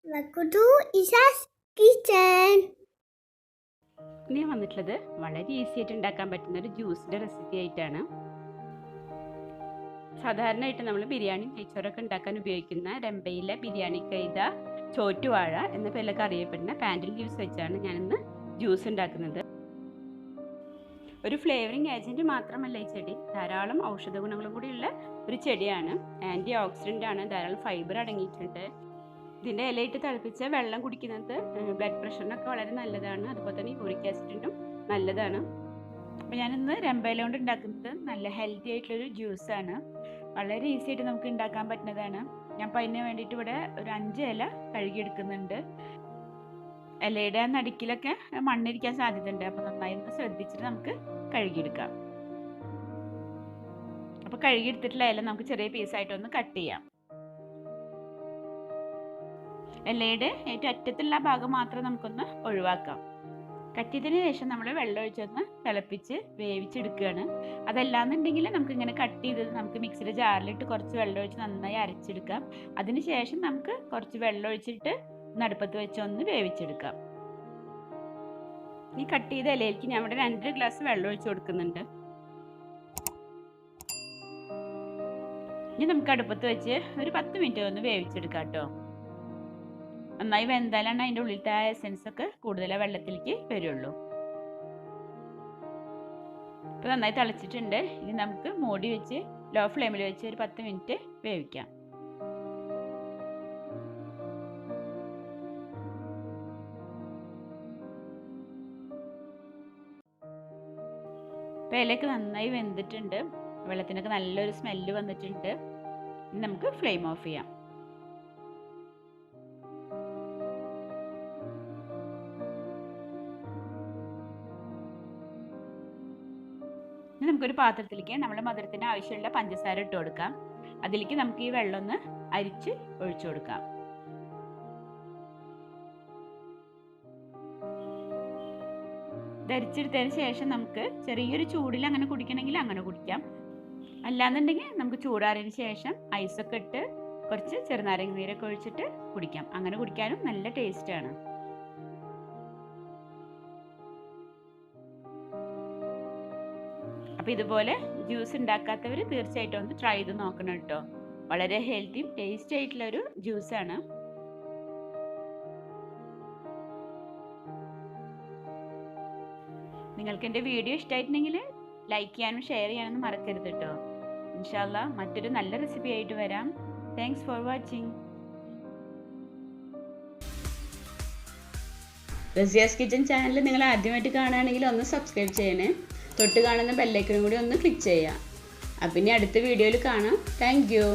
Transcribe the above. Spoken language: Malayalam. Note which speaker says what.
Speaker 1: Welcome to Isha's Kitchen.
Speaker 2: ഞാൻ വന്നിട്ടുള്ളത് വളരെ ഈസി ആയിട്ട് ഉണ്ടാക്കാൻ പറ്റുന്ന ഒരു ജ്യൂസിൻ്റെ റെസിപ്പി ആയിട്ടാണ്. സാധാരണയായിട്ട് നമ്മൾ ബിരിയാണി നെയ്ച്ചോറൊക്കെ ഉണ്ടാക്കാൻ ഉപയോഗിക്കുന്ന രമ്പയിലെ ബിരിയാണി കൈത ചോറ്റുവാഴ എന്ന പേരിലൊക്കെ അറിയപ്പെടുന്ന പാൻഡൻ ജ്യൂസ് വെച്ചാണ് ഞാനിന്ന് ജ്യൂസ് ഉണ്ടാക്കുന്നത്. ഒരു ഫ്ലേവറിങ് ഏജൻറ്റ് മാത്രമല്ല ഈ ചെടി, ധാരാളം ഔഷധ ഗുണങ്ങളും കൂടിയുള്ള ഒരു ചെടിയാണ്. ആൻറ്റി ഓക്സിഡൻ്റ് ആണ്, ധാരാളം ഫൈബർ അടങ്ങിയിട്ടുണ്ട്. ഇതിൻ്റെ ഇലയിട്ട് തിളപ്പിച്ച വെള്ളം കുടിക്കുന്നത് ബ്ലഡ് പ്രഷറിനൊക്കെ വളരെ നല്ലതാണ്. അതുപോലെ തന്നെ യൂറിക് ആസിഡിനും നല്ലതാണ്. അപ്പോൾ ഞാനിന്ന് രമ്പയില കൊണ്ട് ഉണ്ടാക്കുന്നത് നല്ല ഹെൽത്തി ആയിട്ടുള്ളൊരു ജ്യൂസാണ്. വളരെ ഈസി ആയിട്ട് നമുക്ക് ഉണ്ടാക്കാൻ പറ്റുന്നതാണ്. ഞാൻ അപ്പോൾ അതിന് വേണ്ടിയിട്ട് ഇവിടെ ഒരു 5 ഇല കഴുകിയെടുക്കുന്നുണ്ട്. ഇലയുടെ നടുക്കിലൊക്കെ മണ്ണിരിക്കാൻ സാധ്യതയുണ്ട്, അപ്പോൾ നന്നായി ഒന്ന് ശ്രദ്ധിച്ചിട്ട് നമുക്ക് കഴുകിയെടുക്കാം. അപ്പോൾ കഴുകിയെടുത്തിട്ടുള്ള ഇല നമുക്ക് ചെറിയ പീസായിട്ടൊന്ന് കട്ട് ചെയ്യാം. ഇലയുടെ ഏറ്റവും അറ്റത്തുള്ള ഭാഗം മാത്രം നമുക്കൊന്ന് ഒഴിവാക്കാം. കട്ട് ചെയ്തതിന് ശേഷം നമ്മൾ വെള്ളം ഒഴിച്ചൊന്ന് തിളപ്പിച്ച് വേവിച്ചെടുക്കുകയാണ്. അതല്ലാന്നുണ്ടെങ്കിൽ നമുക്കിങ്ങനെ കട്ട് ചെയ്തത് നമുക്ക് മിക്സിയുടെ ജാറിലിട്ട് കുറച്ച് വെള്ളം ഒഴിച്ച് നന്നായി അരച്ചെടുക്കാം. അതിന് ശേഷം നമുക്ക് കുറച്ച് വെള്ളം ഒഴിച്ചിട്ട് അടുപ്പത്ത് വെച്ച് ഒന്ന് വേവിച്ചെടുക്കാം. ഈ കട്ട് ചെയ്ത ഇലയിലേക്ക് ഞാൻ ഇവിടെ 2 ഗ്ലാസ് വെള്ളം ഒഴിച്ച് കൊടുക്കുന്നുണ്ട്. ഇനി നമുക്ക് അടുപ്പത്ത് വെച്ച് ഒരു 10 മിനിറ്റ് ഒന്ന് വേവിച്ചെടുക്കാം കേട്ടോ. നന്നായി വെന്താലാണ് അതിൻ്റെ ഉള്ളിലത്തെ ആ എസൻസ് ഒക്കെ കൂടുതൽ വെള്ളത്തിലേക്ക് വരുള്ളൂ. ഇപ്പോൾ നന്നായി തിളച്ചിട്ടുണ്ട്. ഇനി നമുക്ക് മൂടി വെച്ച് ലോ ഫ്ലെയിമിൽ വെച്ച് ഒരു 10 മിനിറ്റ് വേവിക്കാം. ഇപ്പോൾ ഇലയൊക്കെ നന്നായി വെന്തിട്ടുണ്ട്, വെള്ളത്തിനൊക്കെ നല്ലൊരു സ്മെല്ല് വന്നിട്ടുണ്ട്. ഇനി നമുക്ക് ഫ്ലെയിം ഓഫ് ചെയ്യാം. ഇനി നമുക്കൊരു പാത്രത്തിലേക്ക് നമ്മുടെ മധുരത്തിന് ആവശ്യമുള്ള പഞ്ചസാര ഇട്ട് കൊടുക്കാം. അതിലേക്ക് നമുക്ക് ഈ വെള്ളം ഒന്ന് അരിച്ച് ഒഴിച്ചു കൊടുക്കാം. ധരിച്ചെടുത്തതിന് ശേഷം നമുക്ക് ചെറിയൊരു ചൂടിൽ അങ്ങനെ കുടിക്കണമെങ്കിൽ അങ്ങനെ കുടിക്കാം. അല്ലാന്നുണ്ടെങ്കിൽ നമുക്ക് ചൂടാറിയതിന് ശേഷം ഐസൊക്കെ ഇട്ട് കുറച്ച് ചെറുനാരങ്ങ നീരൊക്കെ ഒഴിച്ചിട്ട് കുടിക്കാം. അങ്ങനെ കുടിക്കാനും നല്ല ടേസ്റ്റാണ്. അപ്പോൾ ഇതുപോലെ ജ്യൂസ് ഉണ്ടാക്കാത്തവർ തീർച്ചയായിട്ടും ഒന്ന് ട്രൈ ചെയ്ത് നോക്കണം കേട്ടോ. വളരെ ഹെൽത്തിയും ടേസ്റ്റി ആയിട്ടുള്ളൊരു ജ്യൂസാണ്. നിങ്ങൾക്ക് എൻ്റെ വീഡിയോ ഇഷ്ടമായിട്ടുണ്ടെങ്കിൽ ലൈക്ക് ചെയ്യാനും ഷെയർ ചെയ്യാനൊന്നും മറക്കരുത് കേട്ടോ. ഇൻഷാ അല്ലാഹ് മറ്റൊരു നല്ല റെസിപ്പി ആയിട്ട് വരാം. Thanks for watching. Razia's kitchen channel നിങ്ങൾ ആദ്യമായിട്ട് കാണുകയാണെങ്കിൽ ഒന്ന് സബ്സ്ക്രൈബ് ചെയ്യണേ. തൊട്ട് കാണുന്ന ബെല്ലൈക്കനും കൂടി ഒന്ന് ക്ലിക്ക് ചെയ്യാം. അപ്പം ഇനി അടുത്ത വീഡിയോയിൽ കാണാം. Thank you.